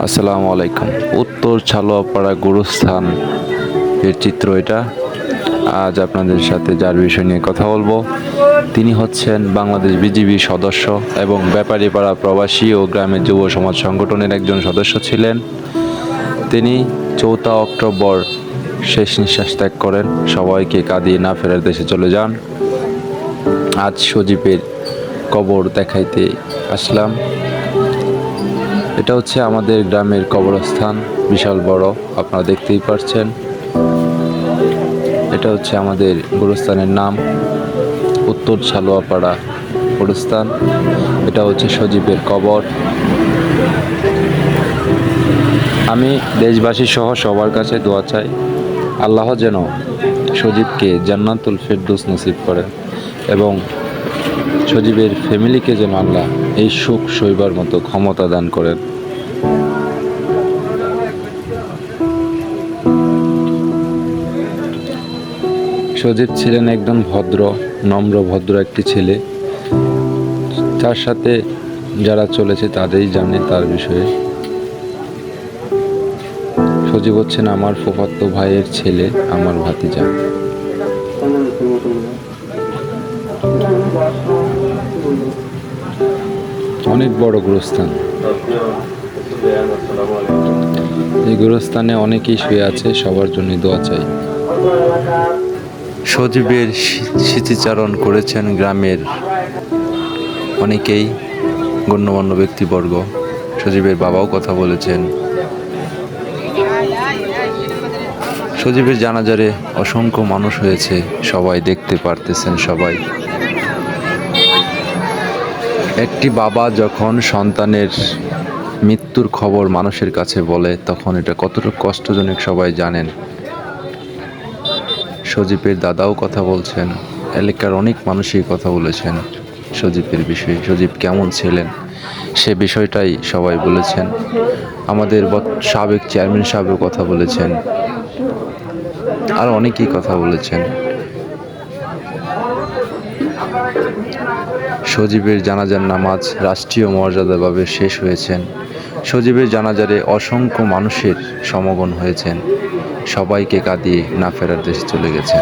আসসালামু আলাইকুম। উত্তর ছালোয়াপাড়া গুরুস্থান এর চিত্র এটা। আজ আপনাদের সাথে যার বিষয় নিয়ে কথা বলবো তিনি হচ্ছেন বাংলাদেশ বিজিবি সদস্য এবং ব্যাপারীপাড়া প্রবাসী ও গ্রামের যুব সমাজ সংগঠনের একজন সদস্য ছিলেন। তিনি 4 অক্টোবর শেষ নিঃশ্বাস ত্যাগ করেন, সবাইকে কাঁদিয়ে না ফেরার দেশে চলে যান। আজ সজীবের কবর দেখাইতে আসলাম। এটা হচ্ছে আমাদের গ্রামের কবরস্থান, বিশাল বড়, আপনারা দেখতেই পাচ্ছেন। এটা হচ্ছে আমাদের গুরুস্থানের নাম, উত্তর ছালোয়াপাড়া গুরুস্থান। এটা হচ্ছে সজীবের কবর। আমি দেশবাসী সহ সবার কাছে দোয়া চাই, আল্লাহ যেন সজীবকে জান্নাতুল ফেরদৌস নসিব করেন এবং সজীবের ফ্যামিলিকে যেন আল্লাহ এই সুখ সইবার মতো ক্ষমতা দান করেন। সজীব ছিলেন একজন ভদ্র, নম্র, ভদ্র একটি ছেলে। তার সাথে যারা চলেছে তাদেরই জানে তার বিষয়ে। সজীব হচ্ছেন আমার ফুফাতো ভাইয়ের ছেলে, আমার ভাতিজা। অনেক বড় গুরুস্থান। এই গুরুস্থানে অনেকেই শুয়ে আছে, সবার জন্য দোয়া চাই। সজীবের স্মৃতিচারণ করেছেন গ্রামের অনেকেই, গণ্যমান্য ব্যক্তিবর্গ। সজীবের বাবাও কথা বলেছেন। সজীবের জানাজারে অসংখ্য মানুষ হয়েছে, সবাই দেখতে পারতেছেন। সবাই, একটি বাবা যখন সন্তানের মৃত্যুর খবর মানুষের কাছে বলে তখন এটা কতটা কষ্টজনক সবাই জানেন। সজীবের দাদাও কথা বলছেন, এলাকার অনেক মানুষই কথা বলেছেন সজীবের বিষয়ে, সজীব কেমন ছিলেন সে বিষয়টাই সবাই বলেছেন। আমাদের সাবেক চেয়ারম্যান সাহেবও কথা বলেছেন, আর অনেকেই কথা বলেছেন। সজীবের জানাজার নামাজ রাষ্ট্রীয় মর্যাদাভাবে শেষ হয়েছেন। সজীবের জানাজারে অসংখ্য মানুষের সমাগম হয়েছেন, সবাইকে কাঁদিয়ে না ফেরার দেশে চলে গেছেন।